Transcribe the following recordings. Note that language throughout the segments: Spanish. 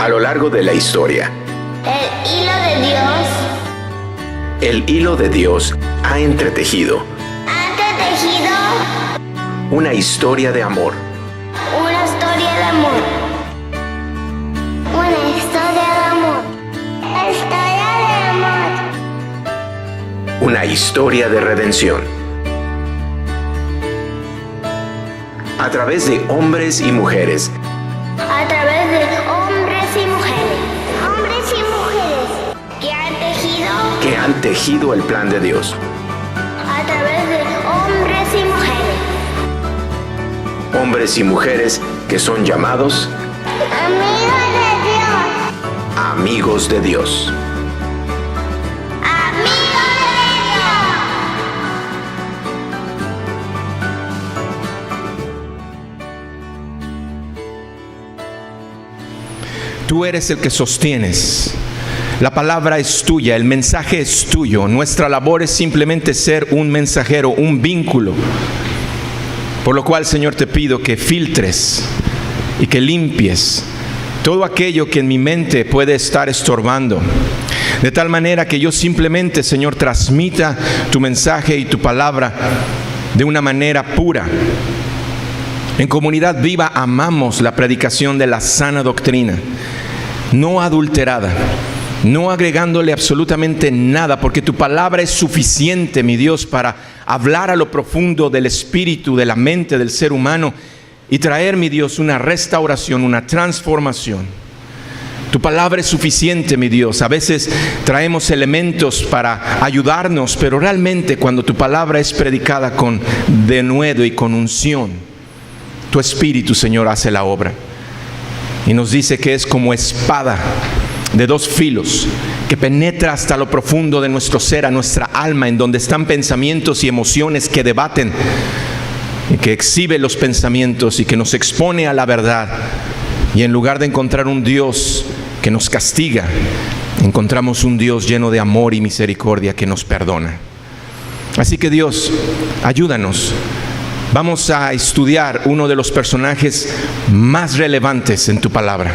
A lo largo de la historia, el hilo de Dios ha entretejido una historia de amor. Una historia de amor. Una historia de amor. Historia de amor. Una historia de redención. A través de hombres y mujeres. A través de hombres y mujeres. Hombres y mujeres que han tejido el plan de Dios. A través de hombres y mujeres. Hombres y mujeres que son llamados amigos de Dios. Amigos de Dios. Amigos de Dios. Tú eres el que sostienes. La palabra es tuya, el mensaje es tuyo. Nuestra labor es simplemente ser un mensajero, un vínculo. Por lo cual, Señor, te pido que filtres y que limpies todo aquello que en mi mente puede estar estorbando. De tal manera que yo simplemente, Señor, transmita tu mensaje y tu palabra de una manera pura. En Comunidad Viva amamos la predicación de la sana doctrina, no adulterada, no agregándole absolutamente nada, porque tu palabra es suficiente, mi Dios, para hablar a lo profundo del espíritu, de la mente del ser humano y traer, mi Dios, una restauración, una transformación. Tu palabra es suficiente, mi Dios. A veces traemos elementos para ayudarnos, pero realmente cuando tu palabra es predicada con denuedo y con unción, tu espíritu, Señor, hace la obra. Y nos dice que es como espada de dos filos, que penetra hasta lo profundo de nuestro ser, a nuestra alma, en donde están pensamientos y emociones que debaten, y que exhibe los pensamientos y que nos expone a la verdad. Y en lugar de encontrar un Dios que nos castiga, encontramos un Dios lleno de amor y misericordia que nos perdona. Así que Dios, ayúdanos. Vamos a estudiar uno de los personajes más relevantes en tu palabra.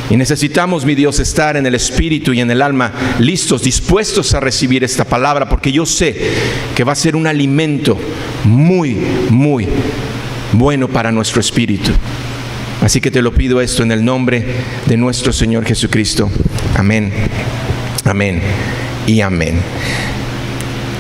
Y necesitamos, mi Dios, estar en el espíritu y en el alma listos, dispuestos a recibir esta palabra, porque yo sé que va a ser un alimento muy, muy bueno para nuestro espíritu. Así que te lo pido esto en el nombre de nuestro Señor Jesucristo. Amén, amén y amén.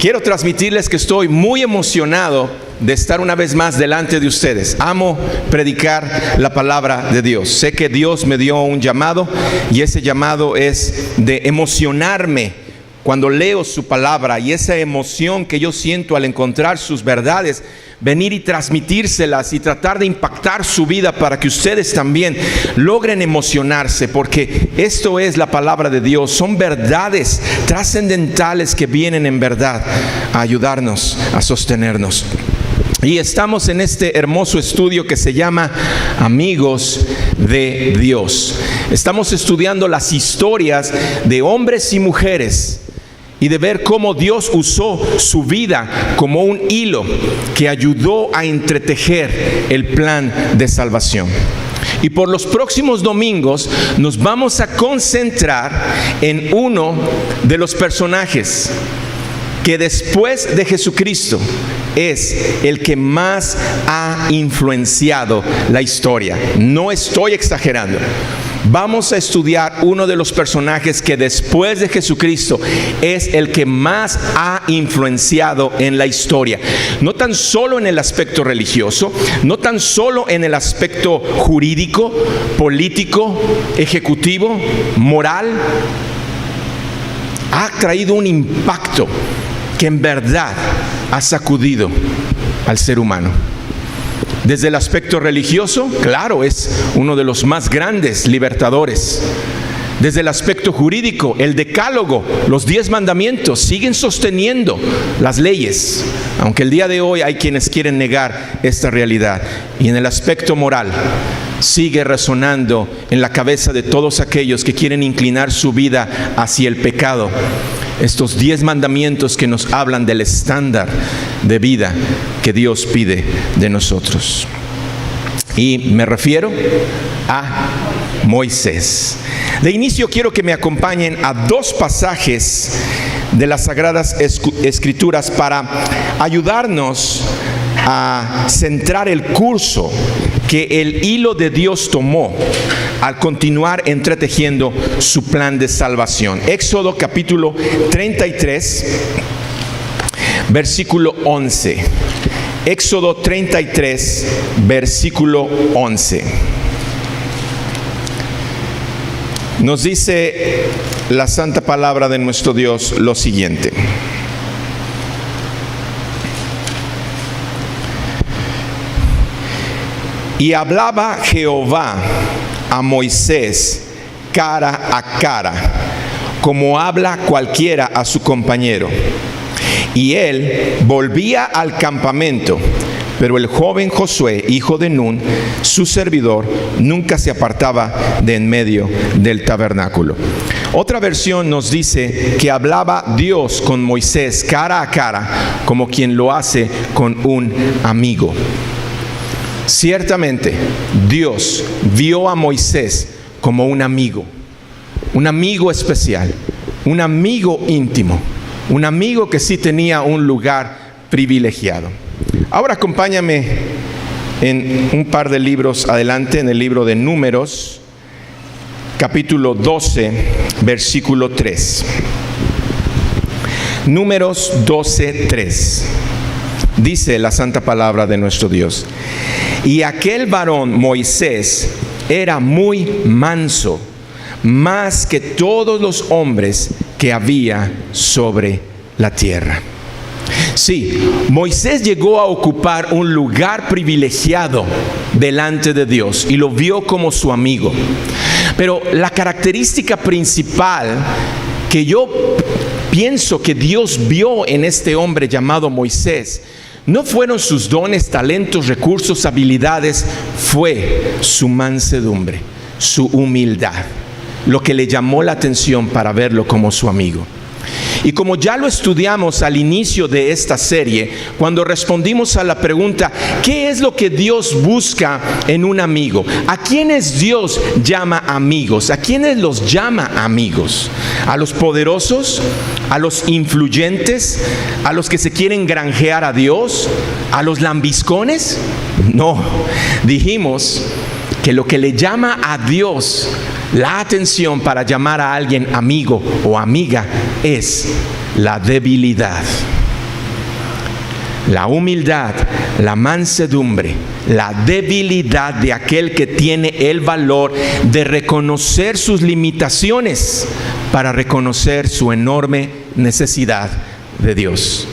Quiero transmitirles que estoy muy emocionado de estar una vez más delante de ustedes. Amo predicar la palabra de Dios. Sé que Dios me dio un llamado, y ese llamado es de emocionarme cuando leo su palabra, y esa emoción que yo siento al encontrar sus verdades, venir y transmitírselas y tratar de impactar su vida para que ustedes también logren emocionarse, porque esto es la palabra de Dios. Son verdades trascendentales que vienen en verdad a ayudarnos, a sostenernos. Y estamos en este hermoso estudio que se llama Amigos de Dios. Estamos estudiando las historias de hombres y mujeres y de ver cómo Dios usó su vida como un hilo que ayudó a entretejer el plan de salvación. Y por los próximos domingos nos vamos a concentrar en uno de los personajes que después de Jesucristo es el que más ha influenciado la historia. No estoy exagerando. Vamos a estudiar uno de los personajes que después de Jesucristo es el que más ha influenciado en la historia. No tan solo en el aspecto religioso, no tan solo en el aspecto jurídico, político, ejecutivo, moral. Ha traído un impacto que en verdad ha sacudido al ser humano. Desde el aspecto religioso, claro, es uno de los más grandes libertadores. Desde el aspecto jurídico, el decálogo, los 10 mandamientos siguen sosteniendo las leyes, aunque el día de hoy hay quienes quieren negar esta realidad. Y en el aspecto moral, sigue resonando en la cabeza de todos aquellos que quieren inclinar su vida hacia el pecado. Estos 10 mandamientos que nos hablan del estándar de vida que Dios pide de nosotros. Y me refiero a Moisés. De inicio quiero que me acompañen a dos pasajes de las Sagradas Escrituras para ayudarnos a centrar el curso que el hilo de Dios tomó al continuar entretejiendo su plan de salvación. Éxodo capítulo 33, versículo 11. Éxodo 33, versículo 11. Nos dice la santa palabra de nuestro Dios lo siguiente. Y hablaba Jehová a Moisés cara a cara, como habla cualquiera a su compañero. Y él volvía al campamento, pero el joven Josué, hijo de Nun, su servidor, nunca se apartaba de en medio del tabernáculo. Otra versión nos dice que hablaba Dios con Moisés cara a cara, como quien lo hace con un amigo. Ciertamente, Dios vio a Moisés como un amigo especial, un amigo íntimo, un amigo que sí tenía un lugar privilegiado. Ahora acompáñame en un par de libros adelante, en el libro de Números, capítulo 12, versículo 3. Números 12, 3. Dice la santa palabra de nuestro Dios: y aquel varón Moisés era muy manso, más que todos los hombres que había sobre la tierra. Sí, Moisés llegó a ocupar un lugar privilegiado delante de Dios y lo vio como su amigo. Pero la característica principal que yo pienso que Dios vio en este hombre llamado Moisés no fueron sus dones, talentos, recursos, habilidades, fue su mansedumbre, su humildad, lo que le llamó la atención para verlo como su amigo. Y como ya lo estudiamos al inicio de esta serie, cuando respondimos a la pregunta, ¿qué es lo que Dios busca en un amigo? ¿A quiénes Dios llama amigos? ¿A quiénes los llama amigos? ¿A los poderosos? ¿A los influyentes? ¿A los que se quieren granjear a Dios? ¿A los lambiscones? No, dijimos que lo que le llama a Dios la atención para llamar a alguien amigo o amiga es la debilidad, la humildad, la mansedumbre, la debilidad de aquel que tiene el valor de reconocer sus limitaciones para reconocer su enorme necesidad de Dios.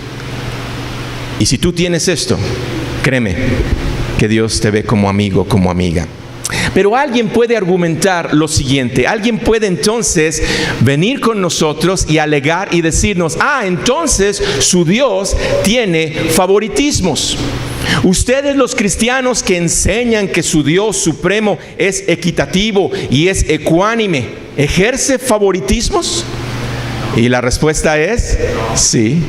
Y si tú tienes esto, créeme que Dios te ve como amigo, como amiga. Pero alguien puede argumentar lo siguiente. Alguien puede entonces venir con nosotros y alegar y decirnos: entonces su Dios tiene favoritismos. Ustedes, los cristianos que enseñan que su Dios supremo es equitativo y es ecuánime, ¿ejerce favoritismos? Y la respuesta es sí.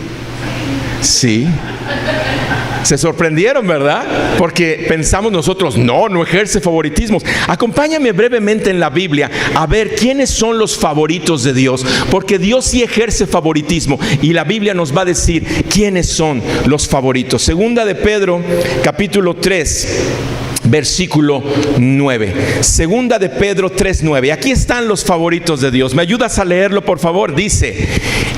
Se sorprendieron, ¿verdad? Porque pensamos nosotros, no ejerce favoritismos. Acompáñame brevemente en la Biblia a ver quiénes son los favoritos de Dios, porque Dios sí ejerce favoritismo y la Biblia nos va a decir quiénes son los favoritos. Segunda de Pedro, capítulo 3, versículo 9. Segunda de Pedro 3:9. Aquí están los favoritos de Dios. ¿Me ayudas a leerlo, por favor? Dice: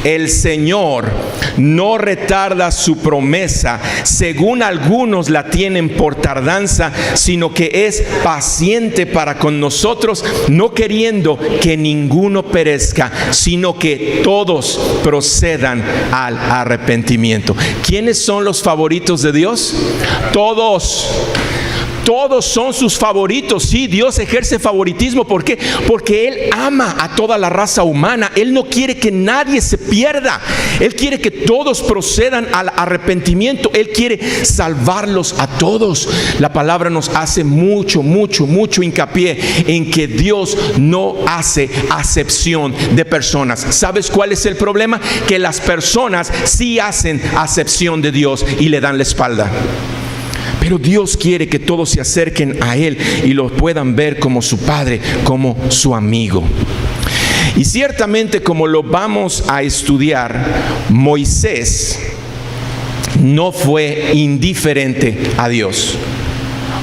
el Señor no retarda su promesa, según algunos la tienen por tardanza, sino que es paciente para con nosotros, no queriendo que ninguno perezca, sino que todos procedan al arrepentimiento. ¿Quiénes son los favoritos de Dios? Todos son sus favoritos. Sí, Dios ejerce favoritismo. ¿Por qué? Porque Él ama a toda la raza humana. Él no quiere que nadie se pierda. Él quiere que todos procedan al arrepentimiento. Él quiere salvarlos a todos. La palabra nos hace mucho hincapié en que Dios no hace acepción de personas. ¿Sabes cuál es el problema? Que las personas sí hacen acepción de Dios y le dan la espalda. Pero Dios quiere que todos se acerquen a Él y lo puedan ver como su Padre, como su amigo. Y ciertamente, como lo vamos a estudiar, Moisés no fue indiferente a Dios.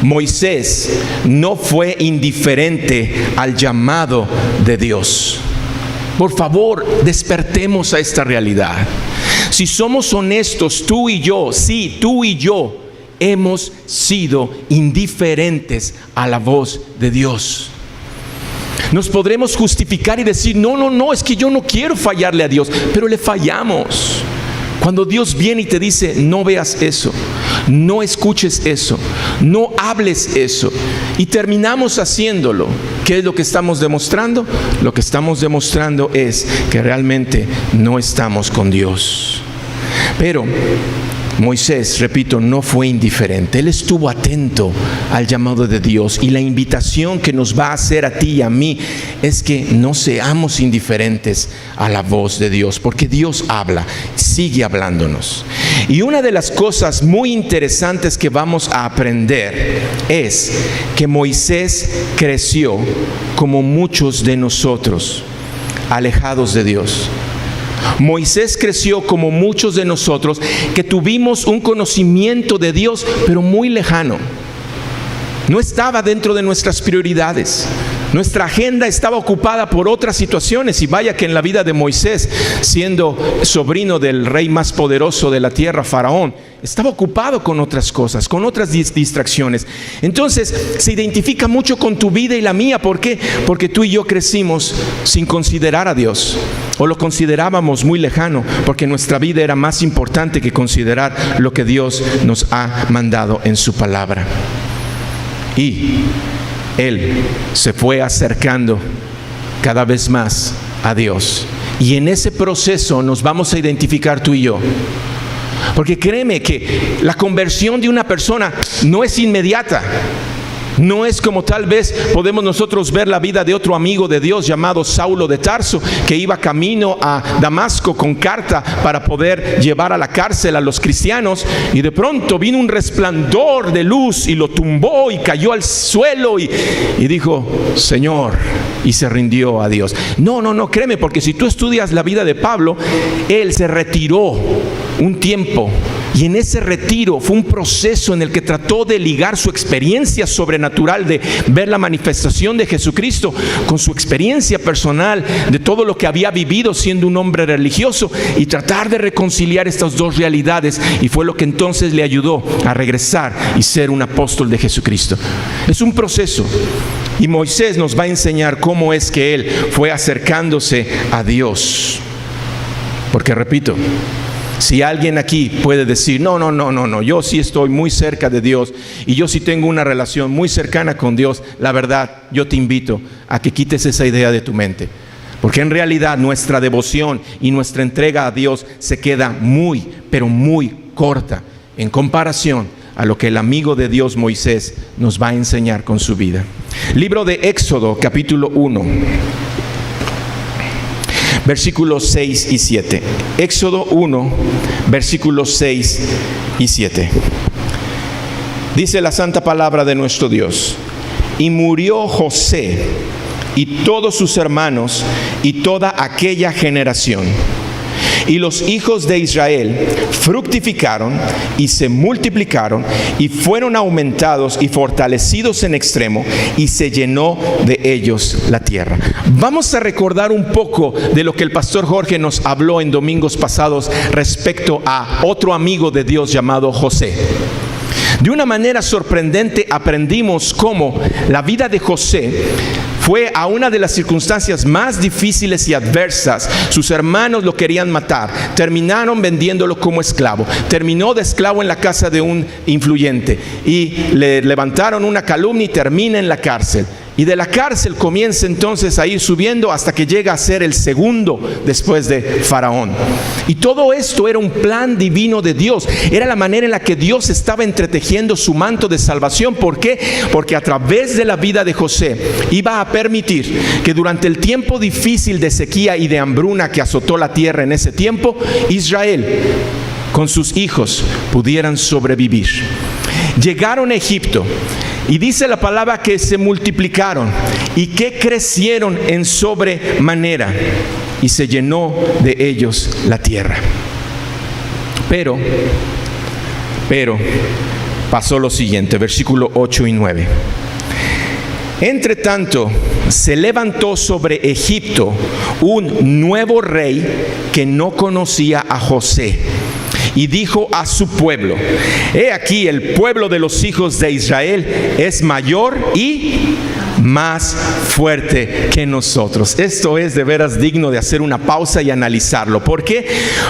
Moisés no fue indiferente al llamado de Dios. Por favor, despertemos a esta realidad. Si somos honestos, tú y yo, sí, tú y yo, hemos sido indiferentes a la voz de Dios. Nos podremos justificar y decir, no, es que yo no quiero fallarle a Dios, pero le fallamos. Cuando Dios viene y te dice, no veas eso, no escuches eso, no hables eso, y terminamos haciéndolo, ¿qué es lo que estamos demostrando? Lo que estamos demostrando es que realmente no estamos con Dios. Pero Moisés, repito, no fue indiferente. Él estuvo atento al llamado de Dios, y la invitación que nos va a hacer a ti y a mí es que no seamos indiferentes a la voz de Dios, porque Dios habla, sigue hablándonos. Y una de las cosas muy interesantes que vamos a aprender es que Moisés creció como muchos de nosotros, alejados de Dios. Moisés creció como muchos de nosotros que tuvimos un conocimiento de Dios, pero muy lejano. No estaba dentro de nuestras prioridades. Nuestra agenda estaba ocupada por otras situaciones, y vaya que en la vida de Moisés, siendo sobrino del rey más poderoso de la tierra, Faraón, estaba ocupado con otras cosas, con otras distracciones. Entonces se identifica mucho con tu vida y la mía. ¿Por qué? Porque tú y yo crecimos sin considerar a Dios, o lo considerábamos muy lejano, porque nuestra vida era más importante que considerar lo que Dios nos ha mandado en su palabra. Y Él se fue acercando cada vez más a Dios. Y en ese proceso nos vamos a identificar tú y yo. Porque créeme que la conversión de una persona no es inmediata. No es como tal vez podemos nosotros ver la vida de otro amigo de Dios llamado Saulo de Tarso, que iba camino a Damasco con carta para poder llevar a la cárcel a los cristianos, y de pronto vino un resplandor de luz y lo tumbó y cayó al suelo y dijo, Señor, y se rindió a Dios. No, créeme, porque si tú estudias la vida de Pablo, él se retiró un tiempo, y en ese retiro fue un proceso en el que trató de ligar su experiencia sobrenatural de ver la manifestación de Jesucristo con su experiencia personal de todo lo que había vivido siendo un hombre religioso, y tratar de reconciliar estas dos realidades, y fue lo que entonces le ayudó a regresar y ser un apóstol de Jesucristo. Es un proceso, y Moisés nos va a enseñar cómo es que él fue acercándose a Dios. Porque repito, si alguien aquí puede decir, no, yo sí estoy muy cerca de Dios y yo sí tengo una relación muy cercana con Dios, la verdad, yo te invito a que quites esa idea de tu mente. Porque en realidad nuestra devoción y nuestra entrega a Dios se queda muy, pero muy corta en comparación a lo que el amigo de Dios Moisés nos va a enseñar con su vida. Libro de Éxodo, capítulo 1. Versículos 6 y 7. Éxodo 1, versículos 6 y 7. Dice la santa palabra de nuestro Dios: y murió José y todos sus hermanos y toda aquella generación. Y los hijos de Israel fructificaron y se multiplicaron y fueron aumentados y fortalecidos en extremo, y se llenó de ellos la tierra. Vamos a recordar un poco de lo que el pastor Jorge nos habló en domingos pasados respecto a otro amigo de Dios llamado José. De una manera sorprendente aprendimos cómo la vida de José fue a una de las circunstancias más difíciles y adversas. Sus hermanos lo querían matar, terminaron vendiéndolo como esclavo, terminó de esclavo en la casa de un influyente, y le levantaron una calumnia y termina en la cárcel. Y de la cárcel comienza entonces a ir subiendo hasta que llega a ser el segundo después de Faraón. Y todo esto era un plan divino de Dios. Era la manera en la que Dios estaba entretejiendo su manto de salvación. ¿Por qué? Porque a través de la vida de José iba a permitir que durante el tiempo difícil de sequía y de hambruna que azotó la tierra en ese tiempo, Israel con sus hijos pudieran sobrevivir. llegaron a Egipto. Y dice la palabra que se multiplicaron y que crecieron en sobremanera, y se llenó de ellos la tierra. Pero pasó lo siguiente, versículo 8 y 9. Entre tanto, se levantó sobre Egipto un nuevo rey que no conocía a José. Y dijo a su pueblo: he aquí, el pueblo de los hijos de Israel es mayor y más fuerte que nosotros. Esto es de veras digno de hacer una pausa y analizarlo. ¿Por qué?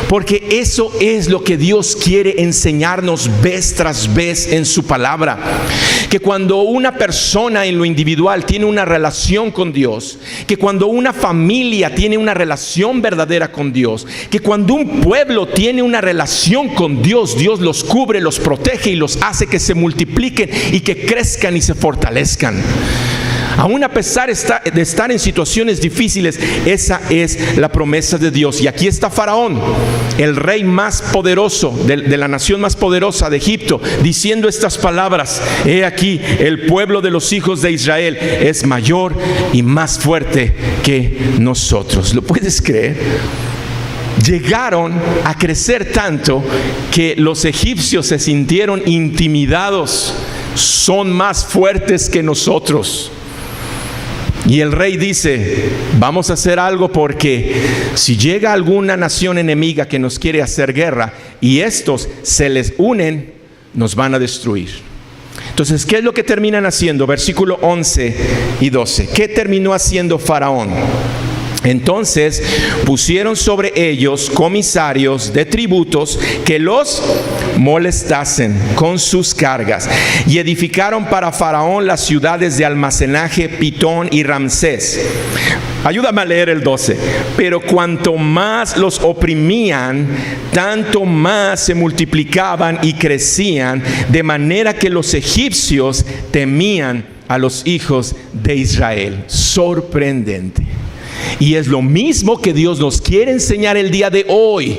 Porque eso es lo que Dios quiere enseñarnos vez tras vez en su palabra. Que cuando una persona en lo individual tiene una relación con Dios, que cuando una familia tiene una relación verdadera con Dios, que cuando un pueblo tiene una relación con Dios, Dios los cubre, los protege y los hace que se multipliquen y que crezcan y se fortalezcan. Aún a pesar de estar en situaciones difíciles, esa es la promesa de Dios. Y aquí está Faraón, el rey más poderoso de la nación más poderosa de Egipto, diciendo estas palabras: he aquí, el pueblo de los hijos de Israel es mayor y más fuerte que nosotros. ¿Lo puedes creer? Llegaron a crecer tanto que los egipcios se sintieron intimidados. Son más fuertes que nosotros. Y el rey dice: vamos a hacer algo, porque si llega alguna nación enemiga que nos quiere hacer guerra y estos se les unen, nos van a destruir. Entonces, ¿qué es lo que terminan haciendo? Versículo 11 y 12. ¿Qué terminó haciendo Faraón? Entonces pusieron sobre ellos comisarios de tributos que los molestasen con sus cargas, y edificaron para Faraón las ciudades de almacenaje Pitón y Ramsés. Ayúdame a leer el 12. Pero cuanto más los oprimían, tanto más se multiplicaban y crecían, de manera que los egipcios temían a los hijos de Israel. Sorprendente. Y es lo mismo que Dios nos quiere enseñar el día de hoy.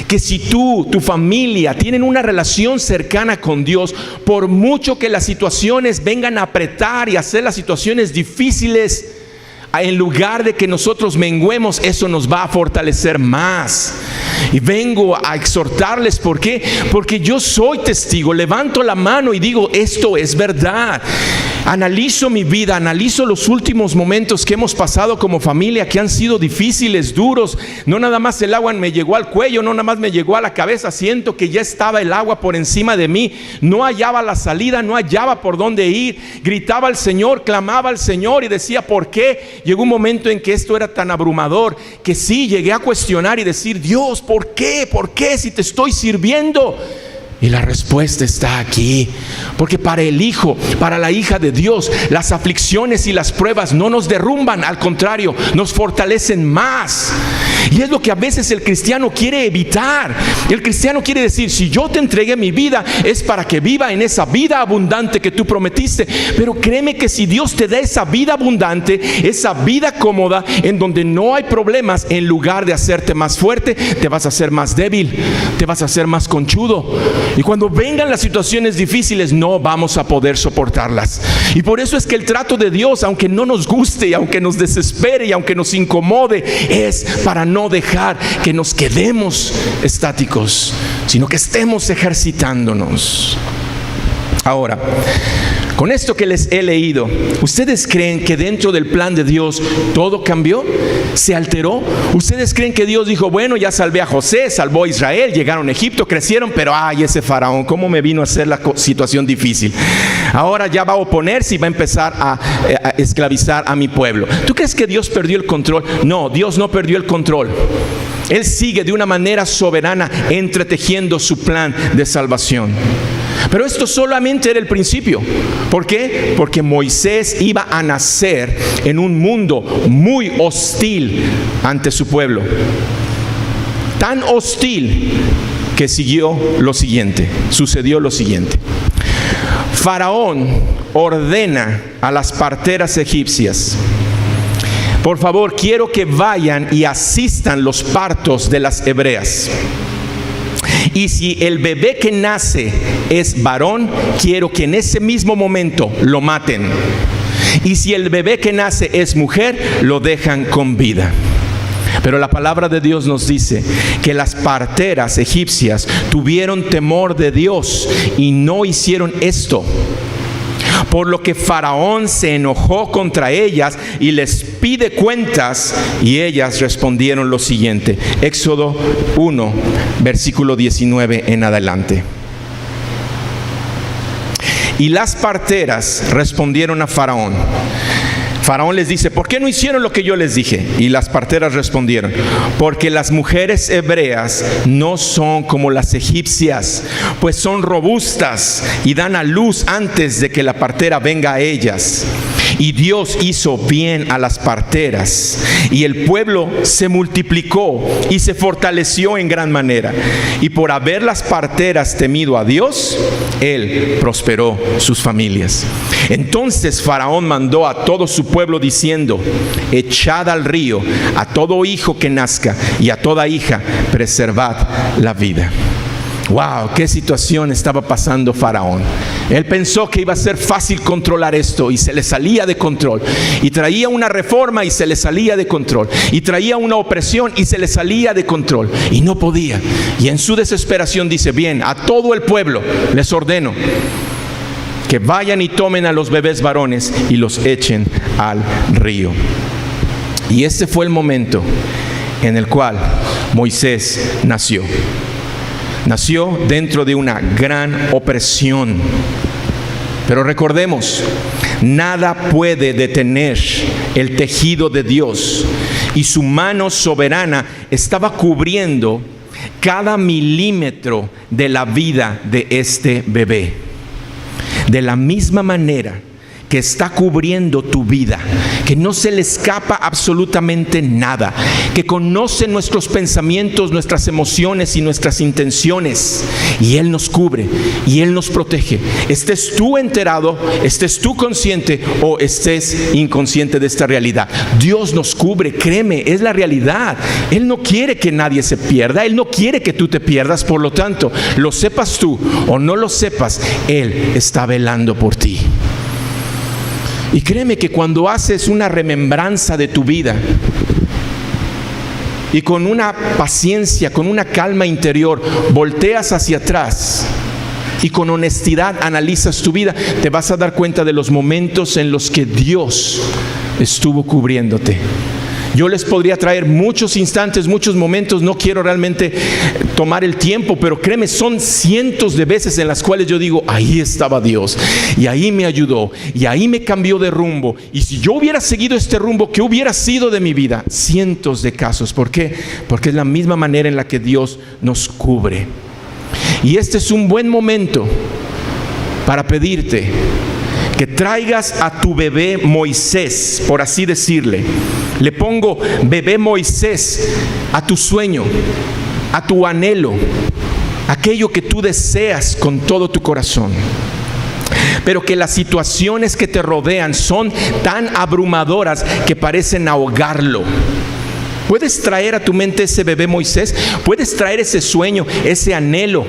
Que si tú, tu familia tienen una relación cercana con Dios, por mucho que las situaciones vengan a apretar y hacer las situaciones difíciles, en lugar de que nosotros menguemos, eso nos va a fortalecer más. Y vengo a exhortarles. ¿Por qué? Porque yo soy testigo. Levanto la mano y digo: esto es verdad. Analizo mi vida, analizo los últimos momentos que hemos pasado como familia, que han sido difíciles, duros. No nada más el agua me llegó al cuello, no nada más me llegó a la cabeza. Siento que ya estaba el agua por encima de mí. No hallaba la salida, no hallaba por dónde ir. Gritaba al Señor, clamaba al Señor y decía: ¿por qué? Llegó un momento en que esto era tan abrumador que sí, llegué a cuestionar y decir: Dios, ¿por qué? ¿Por qué si te estoy sirviendo? Y la respuesta está aquí. Porque para el hijo, para la hija de Dios, las aflicciones y las pruebas no nos derrumban, al contrario, nos fortalecen más. Y es lo que a veces el cristiano quiere evitar. El cristiano quiere decir: si yo te entregué mi vida, es para que viva en esa vida abundante que tú prometiste. Pero créeme que si Dios te da esa vida abundante, esa vida cómoda, en donde no hay problemas, en lugar de hacerte más fuerte, te vas a hacer más débil, te vas a hacer más conchudo. Y cuando vengan las situaciones difíciles, no vamos a poder soportarlas. Y por eso es que el trato de Dios, aunque no nos guste, y aunque nos desespere, y aunque nos incomode, es para no dejar que nos quedemos estáticos, sino que estemos ejercitándonos. Ahora, con esto que les he leído, ¿ustedes creen que dentro del plan de Dios todo cambió? ¿Se alteró? ¿Ustedes creen que Dios dijo: bueno, ya salvé a José, salvó a Israel, llegaron a Egipto, crecieron, pero ay, ese Faraón, cómo me vino a hacer la situación difícil? Ahora ya va a oponerse y va a empezar a esclavizar a mi pueblo. ¿Tú crees que Dios perdió el control? No, Dios no perdió el control. Él sigue de una manera soberana entretejiendo su plan de salvación. Pero esto solamente era el principio. ¿Por qué? Porque Moisés iba a nacer en un mundo muy hostil ante su pueblo. Tan hostil que sucedió lo siguiente. Faraón ordena a las parteras egipcias: por favor, quiero que vayan y asistan los partos de las hebreas. Y si el bebé que nace es varón, quiero que en ese mismo momento lo maten. Y si el bebé que nace es mujer, lo dejan con vida. Pero la palabra de Dios nos dice que las parteras egipcias tuvieron temor de Dios y no hicieron esto. Por lo que Faraón se enojó contra ellas y les pide cuentas, y ellas respondieron lo siguiente. Éxodo 1, versículo 19 en adelante. Y las parteras respondieron a Faraón. Faraón les dice: ¿por qué no hicieron lo que yo les dije? Y las parteras respondieron: porque las mujeres hebreas no son como las egipcias, pues son robustas y dan a luz antes de que la partera venga a ellas. Y Dios hizo bien a las parteras, y el pueblo se multiplicó y se fortaleció en gran manera. Y por haber las parteras temido a Dios, Él prosperó sus familias. Entonces Faraón mandó a todo su pueblo diciendo: echad al río a todo hijo que nazca y a toda hija preservad la vida. Wow, qué situación estaba pasando Faraón. Él pensó que iba a ser fácil controlar esto, y se le salía de control. Y traía una reforma y se le salía de control. Y traía una opresión y se le salía de control. Y no podía. Y en su desesperación dice: bien, a todo el pueblo les ordeno que vayan y tomen a los bebés varones y los echen al río. Y ese fue el momento en el cual Moisés nació. Nació dentro de una gran opresión. Pero recordemos, nada puede detener el tejido de Dios, y su mano soberana estaba cubriendo cada milímetro de la vida de este bebé. De la misma manera que está cubriendo tu vida, que no se le escapa absolutamente nada, que conoce nuestros pensamientos, nuestras emociones y nuestras intenciones, y Él nos cubre y Él nos protege. Estés tú enterado, estés tú consciente o estés inconsciente de esta realidad, Dios nos cubre, créeme, es la realidad. Él no quiere que nadie se pierda, Él no quiere que tú te pierdas. Por lo tanto, lo sepas tú o no lo sepas, Él está velando por ti. Y créeme que cuando haces una remembranza de tu vida y con una paciencia, con una calma interior, volteas hacia atrás y con honestidad analizas tu vida, te vas a dar cuenta de los momentos en los que Dios estuvo cubriéndote. Yo les podría traer muchos instantes, muchos momentos, no quiero realmente tomar el tiempo, pero créeme, son cientos de veces en las cuales yo digo: ahí estaba Dios, y ahí me ayudó, y ahí me cambió de rumbo, y si yo hubiera seguido este rumbo, ¿qué hubiera sido de mi vida? Cientos de casos. ¿Por qué? Porque es la misma manera en la que Dios nos cubre. Y este es un buen momento para pedirte que traigas a tu bebé Moisés, por así decirle. Le pongo bebé Moisés a tu sueño, a tu anhelo, aquello que tú deseas con todo tu corazón. Pero que las situaciones que te rodean son tan abrumadoras que parecen ahogarlo. Puedes traer a tu mente ese bebé Moisés, puedes traer ese sueño, ese anhelo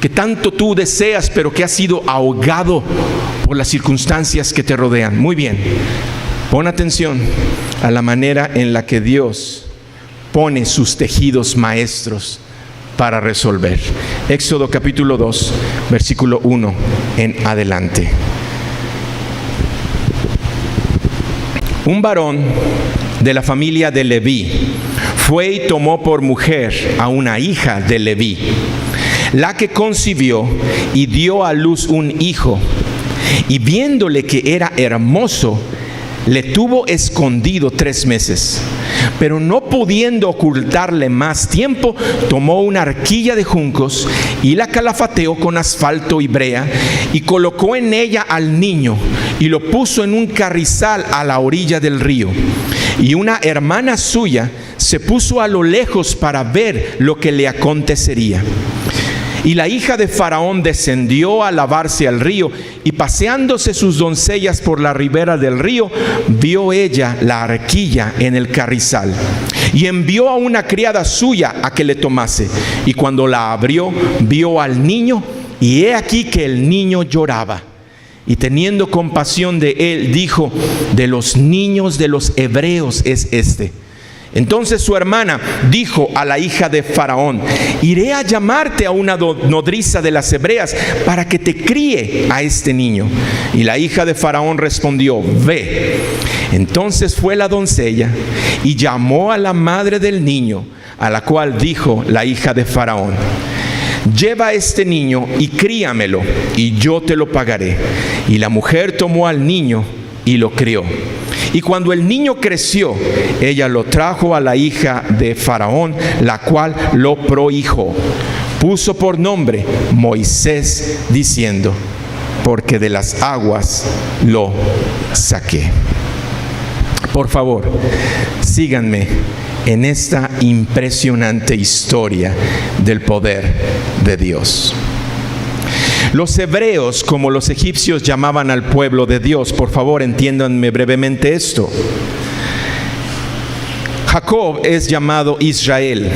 que tanto tú deseas, pero que ha sido ahogado por las circunstancias que te rodean. Muy bien, pon atención a la manera en la que Dios pone sus tejidos maestros para resolver. Éxodo capítulo 2, versículo 1 en adelante. Un varón de la familia de Leví fue y tomó por mujer a una hija de Leví, la que concibió y dio a luz un hijo, y viéndole que era hermoso, le tuvo escondido 3 meses. Pero no pudiendo ocultarle más tiempo, tomó una arquilla de juncos y la calafateó con asfalto y brea, y colocó en ella al niño y lo puso en un carrizal a la orilla del río. Y una hermana suya se puso a lo lejos para ver lo que le acontecería. Y la hija de Faraón descendió a lavarse al río, y paseándose sus doncellas por la ribera del río, vio ella la arquilla en el carrizal, y envió a una criada suya a que le tomase. Y cuando la abrió, vio al niño, y he aquí que el niño lloraba. Y teniendo compasión de él, dijo: de los niños de los hebreos es este. Entonces su hermana dijo a la hija de Faraón: iré a llamarte a una nodriza de las hebreas para que te críe a este niño. Y la hija de Faraón respondió: ve. Entonces fue la doncella y llamó a la madre del niño, a la cual dijo la hija de Faraón: lleva a este niño y críamelo, y yo te lo pagaré. Y la mujer tomó al niño y lo crió. Y cuando el niño creció, ella lo trajo a la hija de Faraón, la cual lo prohijó. Puso por nombre Moisés, diciendo: porque de las aguas lo saqué. Por favor, síganme en esta impresionante historia del poder de Dios. Los hebreos, como los egipcios, llamaban al pueblo de Dios. Por favor, entiéndanme brevemente esto. Jacob es llamado Israel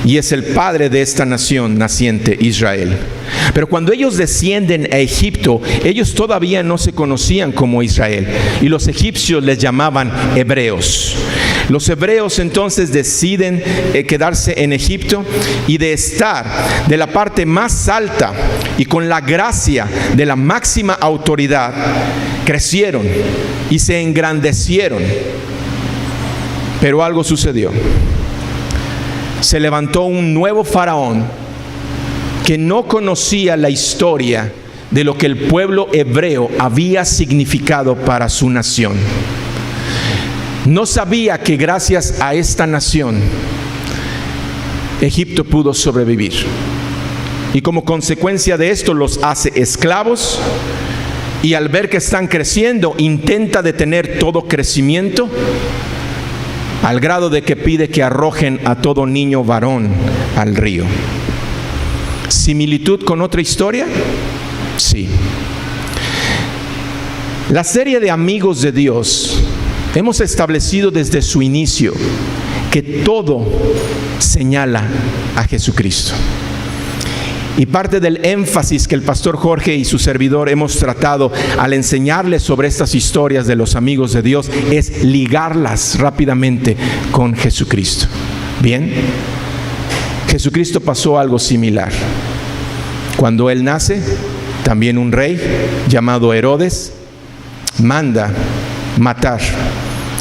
y es el padre de esta nación naciente, Israel. Pero cuando ellos descienden a Egipto, ellos todavía no se conocían como Israel, y los egipcios les llamaban hebreos. Los hebreos entonces deciden quedarse en Egipto, y de estar de la parte más alta y con la gracia de la máxima autoridad, crecieron y se engrandecieron. Pero algo sucedió. Se levantó un nuevo faraón que no conocía la historia de lo que el pueblo hebreo había significado para su nación. No sabía que gracias a esta nación Egipto pudo sobrevivir, y como consecuencia de esto los hace esclavos, y al ver que están creciendo intenta detener todo crecimiento, al grado de que pide que arrojen a todo niño varón al río. ¿Similitud con otra historia? Sí. La serie de Amigos de Dios, hemos establecido desde su inicio que todo señala a Jesucristo. Y parte del énfasis que el pastor Jorge y su servidor hemos tratado al enseñarles sobre estas historias de los amigos de Dios es ligarlas rápidamente con Jesucristo. Bien, Jesucristo pasó algo similar. Cuando Él nace, también un rey llamado Herodes manda matar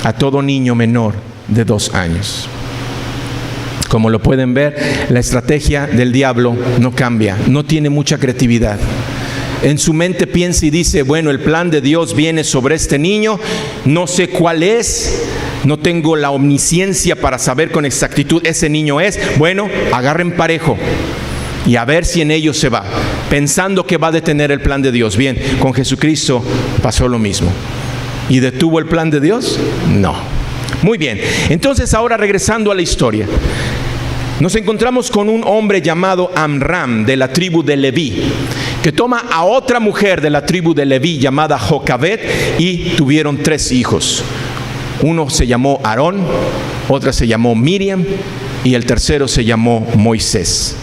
a todo niño menor de 2 años. Como lo pueden ver, la estrategia del diablo no cambia, no tiene mucha creatividad. En su mente piensa y dice: bueno, el plan de Dios viene sobre este niño, no sé cuál es, no tengo la omnisciencia para saber con exactitud ese niño es. Bueno, agarren parejo y a ver si en ellos se va, pensando que va a detener el plan de Dios. Bien, con Jesucristo pasó lo mismo. ¿Y detuvo el plan de Dios? No. Muy bien, entonces ahora regresando a la historia, nos encontramos con un hombre llamado Amram, de la tribu de Leví, que toma a otra mujer de la tribu de Leví llamada Jocabed, y tuvieron 3 hijos. Uno se llamó Aarón, otra se llamó Miriam, y el tercero se llamó Moisés.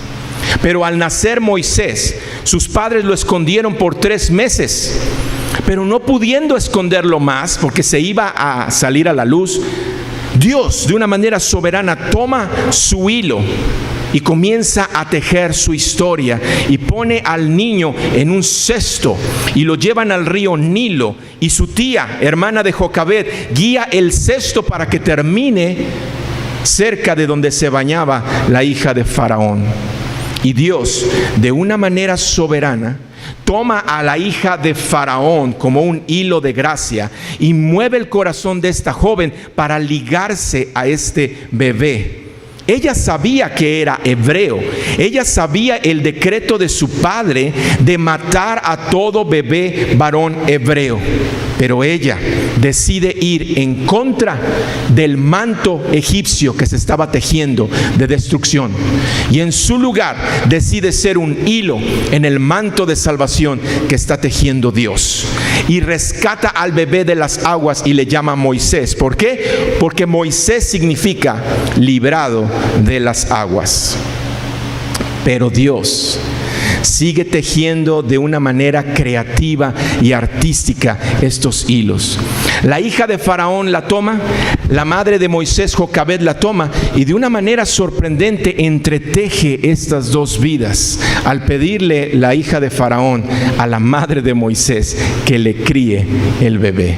Pero al nacer Moisés, sus padres lo escondieron por 3 meses. Pero no pudiendo esconderlo más, porque se iba a salir a la luz, Dios de una manera soberana toma su hilo y comienza a tejer su historia, y pone al niño en un cesto y lo llevan al río Nilo, y su tía, hermana de Jocabed, guía el cesto para que termine cerca de donde se bañaba la hija de Faraón. Y Dios, de una manera soberana, toma a la hija de Faraón como un hilo de gracia y mueve el corazón de esta joven para ligarse a este bebé. Ella sabía que era hebreo, ella sabía el decreto de su padre de matar a todo bebé varón hebreo. Pero ella decide ir en contra del manto egipcio que se estaba tejiendo de destrucción, y en su lugar decide ser un hilo en el manto de salvación que está tejiendo Dios, y rescata al bebé de las aguas y le llama Moisés. ¿Por qué? Porque Moisés significa librado de las aguas. Pero Dios sigue tejiendo de una manera creativa y artística estos hilos. La hija de Faraón la toma, la madre de Moisés, Jocabed, la toma, y de una manera sorprendente entreteje estas dos vidas al pedirle la hija de Faraón a la madre de Moisés que le críe el bebé.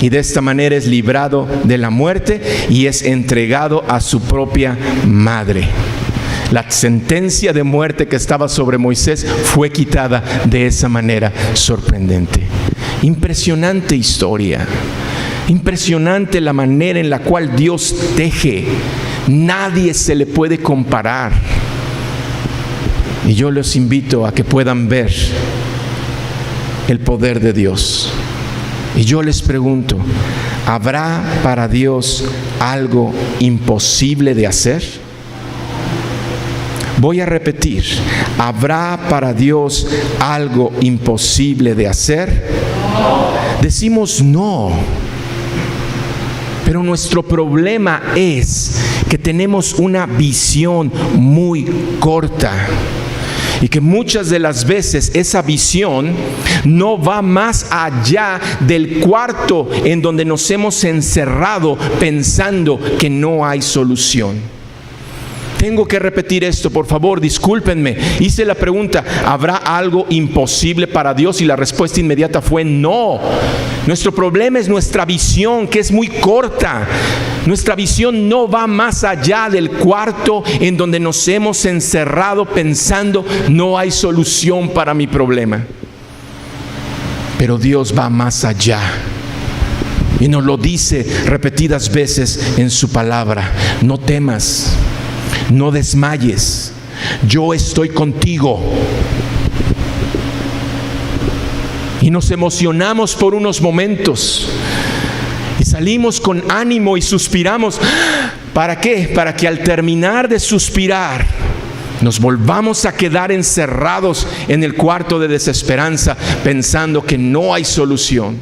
Y de esta manera es librado de la muerte y es entregado a su propia madre. La sentencia de muerte que estaba sobre Moisés fue quitada de esa manera sorprendente. Impresionante historia. Impresionante la manera en la cual Dios teje. Nadie se le puede comparar. Y yo los invito a que puedan ver el poder de Dios. Y yo les pregunto, ¿habrá para Dios algo imposible de hacer? Voy a repetir, ¿habrá para Dios algo imposible de hacer? Decimos no. Pero nuestro problema es que tenemos una visión muy corta. Y que muchas de las veces esa visión no va más allá del cuarto en donde nos hemos encerrado pensando que no hay solución. Tengo que repetir esto, por favor, discúlpenme. Hice la pregunta, ¿habrá algo imposible para Dios? Y la respuesta inmediata fue no. Nuestro problema es nuestra visión, que es muy corta. Nuestra visión no va más allá del cuarto en donde nos hemos encerrado pensando no hay solución para mi problema. Pero Dios va más allá. Y nos lo dice repetidas veces en su palabra. No temas. No desmayes, yo estoy contigo. Y nos emocionamos por unos momentos y salimos con ánimo y suspiramos. ¿Para qué? Para que al terminar de suspirar nos volvamos a quedar encerrados en el cuarto de desesperanza pensando que no hay solución,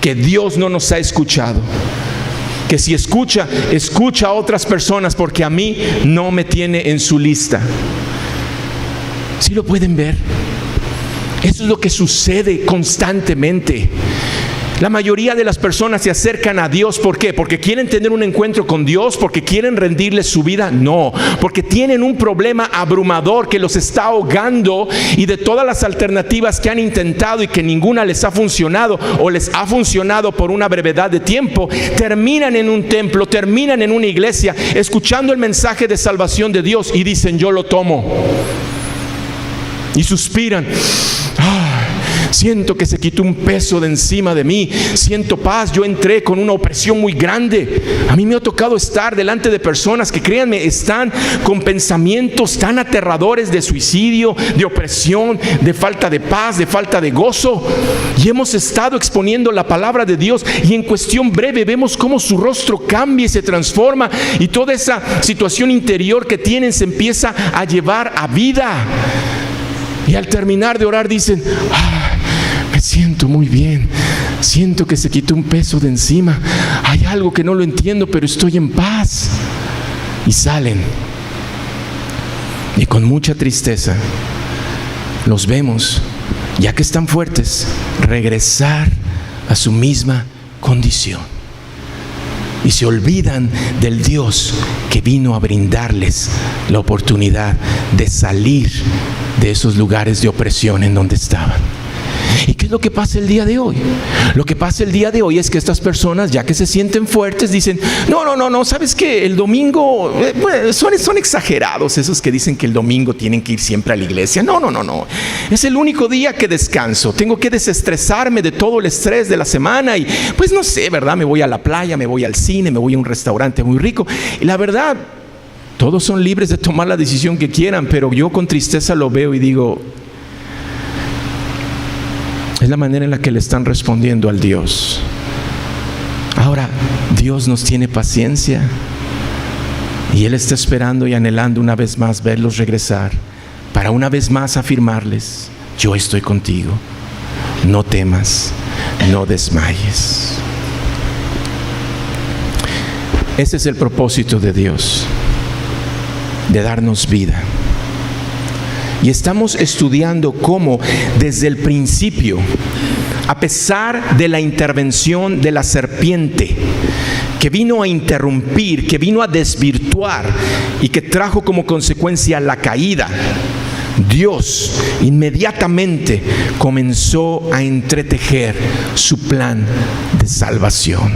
que Dios no nos ha escuchado. Que si escucha a otras personas porque a mí no me tiene en su lista. ¿Sí lo pueden ver? Eso es lo que sucede constantemente. La mayoría de las personas se acercan a Dios, ¿por qué? ¿Porque quieren tener un encuentro con Dios? ¿Porque quieren rendirle su vida? No, porque tienen un problema abrumador que los está ahogando, y de todas las alternativas que han intentado y que ninguna les ha funcionado, o les ha funcionado por una brevedad de tiempo, terminan en un templo, terminan en una iglesia, escuchando el mensaje de salvación de Dios y dicen, yo lo tomo. Y suspiran. Siento que se quitó un peso de encima de mí. Siento paz. Yo entré con una opresión muy grande. A mí me ha tocado estar delante de personas que, créanme, están con pensamientos tan aterradores de suicidio, de opresión, de falta de paz, de falta de gozo. Y hemos estado exponiendo la palabra de Dios, y en cuestión breve vemos cómo su rostro cambia y se transforma, y toda esa situación interior que tienen se empieza a llevar a vida. Y al terminar de orar dicen, me siento muy bien, siento que se quitó un peso de encima, hay algo que no lo entiendo, pero estoy en paz. Y salen, y con mucha tristeza los vemos, ya que están fuertes, regresar a su misma condición. Y se olvidan del Dios que vino a brindarles la oportunidad de salir de esos lugares de opresión en donde estaban. ¿Y qué es lo que pasa el día de hoy? Lo que pasa el día de hoy es que estas personas, ya que se sienten fuertes, dicen, no, ¿sabes qué? El domingo, son exagerados esos que dicen que el domingo tienen que ir siempre a la iglesia. No. Es el único día que descanso. Tengo que desestresarme de todo el estrés de la semana y, pues no sé, ¿verdad? Me voy a la playa, me voy al cine, me voy a un restaurante muy rico. Y la verdad, todos son libres de tomar la decisión que quieran, pero yo con tristeza lo veo y digo, Es la manera en la que le están respondiendo al Dios. Ahora, Dios nos tiene paciencia y Él está esperando y anhelando una vez más verlos regresar, para una vez más afirmarles: yo estoy contigo, no temas, no desmayes. Ese es el propósito de Dios, de darnos vida. Y estamos estudiando cómo desde el principio, a pesar de la intervención de la serpiente, que vino a interrumpir, que vino a desvirtuar y que trajo como consecuencia la caída, Dios inmediatamente comenzó a entretejer su plan de salvación.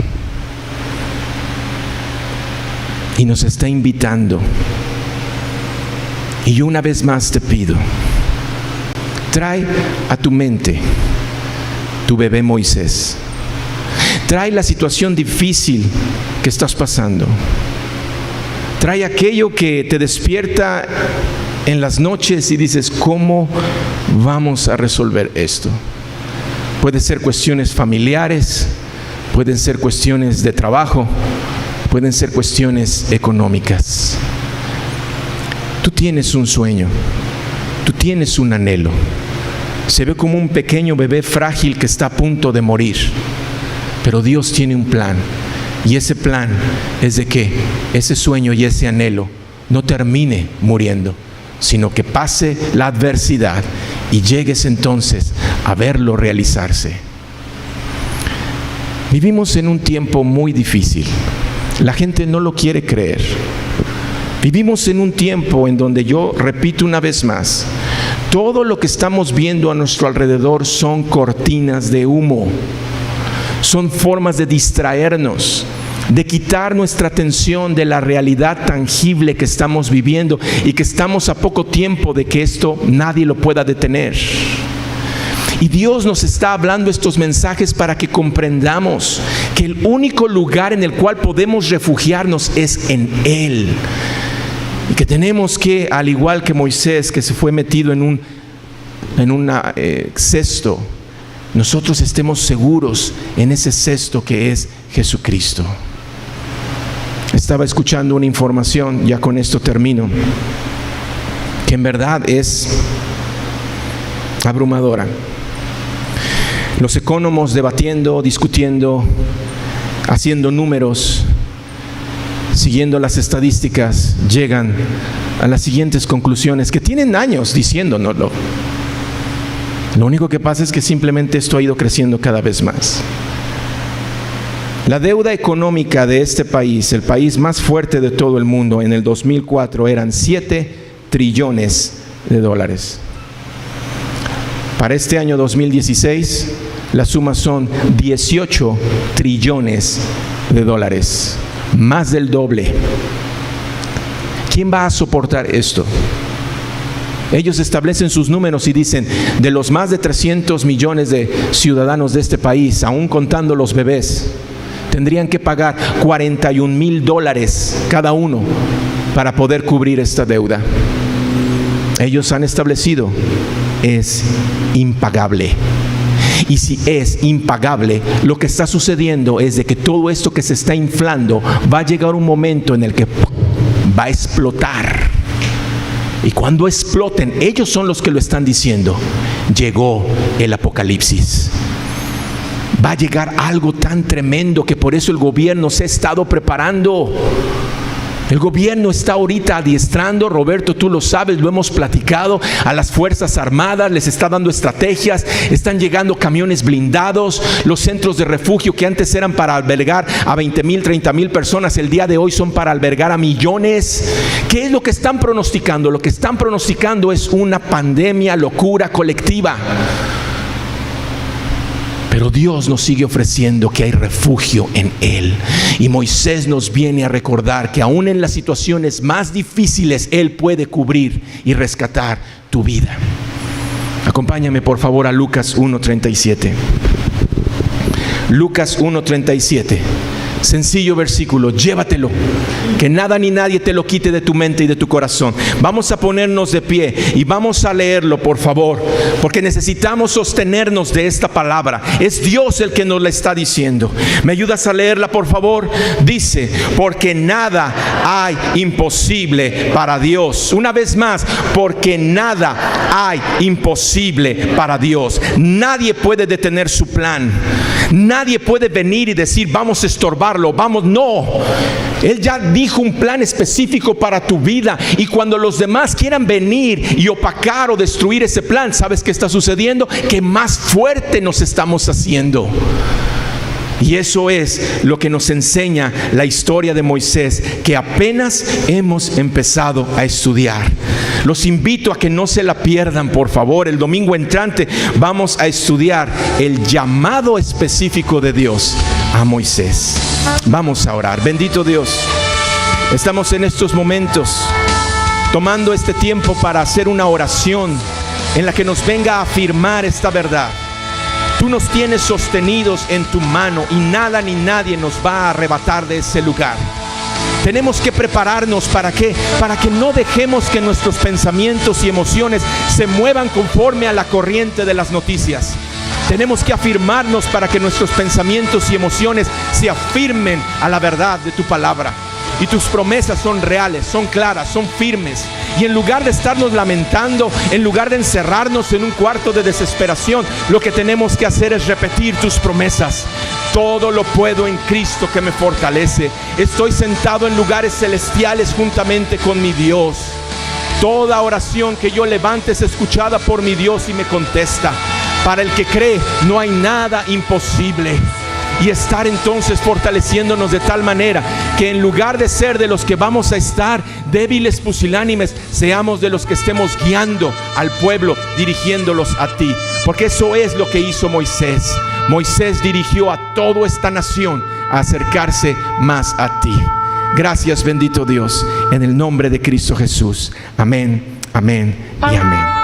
Y nos está invitando. Y yo una vez más te pido, trae a tu mente tu bebé Moisés. Trae la situación difícil que estás pasando. Trae aquello que te despierta en las noches y dices: ¿cómo vamos a resolver esto? Puede ser cuestiones familiares, pueden ser cuestiones de trabajo, pueden ser cuestiones económicas. Tú tienes un sueño, tú tienes un anhelo. Se ve como un pequeño bebé frágil que está a punto de morir, pero Dios tiene un plan, y ese plan es de que ese sueño y ese anhelo no termine muriendo, sino que pase la adversidad y llegues entonces a verlo realizarse. Vivimos en un tiempo muy difícil. La gente no lo quiere creer. Vivimos en un tiempo en donde, yo repito una vez más, todo lo que estamos viendo a nuestro alrededor son cortinas de humo. Son formas de distraernos, de quitar nuestra atención de la realidad tangible que estamos viviendo y que estamos a poco tiempo de que esto nadie lo pueda detener. Y Dios nos está hablando estos mensajes para que comprendamos que el único lugar en el cual podemos refugiarnos es en Él. Y que tenemos que, al igual que Moisés, que se fue metido en un cesto, nosotros estemos seguros en ese cesto que es Jesucristo. Estaba escuchando una información, ya con esto termino, que en verdad es abrumadora. Los economos debatiendo, discutiendo, haciendo números, siguiendo las estadísticas, llegan a las siguientes conclusiones que tienen años diciéndonoslo. Lo único que pasa es que simplemente esto ha ido creciendo cada vez más. La deuda económica de este país, el país más fuerte de todo el mundo, en el 2004 eran 7 trillones de dólares. Para este año 2016, las sumas son 18 trillones de dólares. Más del doble. ¿Quién va a soportar esto? Ellos establecen sus números y dicen: de los más de 300 millones de ciudadanos de este país, aún contando los bebés, tendrían que pagar $41,000 cada uno para poder cubrir esta deuda. Ellos han establecido: es impagable. Y si es impagable, lo que está sucediendo es de que todo esto que se está inflando va a llegar un momento en el que va a explotar. Y cuando exploten, ellos son los que lo están diciendo: llegó el apocalipsis. Va a llegar algo tan tremendo que por eso el gobierno se ha estado preparando. El gobierno está ahorita adiestrando, Roberto, tú lo sabes, lo hemos platicado, a las Fuerzas Armadas, les está dando estrategias, están llegando camiones blindados, los centros de refugio que antes eran para albergar a 20,000, 30,000 personas, el día de hoy son para albergar a millones. ¿Qué es lo que están pronosticando? Lo que están pronosticando es una pandemia, locura colectiva. Pero Dios nos sigue ofreciendo que hay refugio en Él. Y Moisés nos viene a recordar que aún en las situaciones más difíciles Él puede cubrir y rescatar tu vida. Acompáñame por favor a Lucas 1:37. Lucas 1:37. Sencillo versículo, llévatelo, que nada ni nadie te lo quite de tu mente y de tu corazón. Vamos a ponernos de pie y vamos a leerlo, por favor, porque necesitamos sostenernos de esta palabra. Es Dios el que nos la está diciendo. ¿Me ayudas a leerla, por favor? Dice, porque nada hay imposible para Dios. Una vez más, porque nada hay imposible para Dios. Nadie puede detener su plan. Nadie puede venir y decir, vamos a estorbarlo, vamos. No, Él ya dijo un plan específico para tu vida, y cuando los demás quieran venir y opacar o destruir ese plan, ¿sabes qué está sucediendo? Que más fuerte nos estamos haciendo. Y eso es lo que nos enseña la historia de Moisés, que apenas hemos empezado a estudiar. Los invito a que no se la pierdan, por favor. El domingo entrante vamos a estudiar el llamado específico de Dios a Moisés. Vamos a orar. Bendito Dios, estamos en estos momentos tomando este tiempo para hacer una oración en la que nos venga a afirmar esta verdad. Tú nos tienes sostenidos en tu mano y nada ni nadie nos va a arrebatar de ese lugar. Tenemos que prepararnos ¿para qué? Para que no dejemos que nuestros pensamientos y emociones se muevan conforme a la corriente de las noticias. Tenemos que afirmarnos para que nuestros pensamientos y emociones se afirmen a la verdad de tu palabra. Y tus promesas son reales, son claras, son firmes. Y en lugar de estarnos lamentando, en lugar de encerrarnos en un cuarto de desesperación, lo que tenemos que hacer es repetir tus promesas. Todo lo puedo en Cristo que me fortalece. Estoy sentado en lugares celestiales juntamente con mi Dios. Toda oración que yo levante es escuchada por mi Dios y me contesta. Para el que cree, no hay nada imposible. Y estar entonces fortaleciéndonos de tal manera que en lugar de ser de los que vamos a estar débiles, pusilánimes, seamos de los que estemos guiando al pueblo, dirigiéndolos a ti. Porque eso es lo que hizo Moisés. Moisés dirigió a toda esta nación a acercarse más a ti. Gracias, bendito Dios, en el nombre de Cristo Jesús. Amén, amén y amén.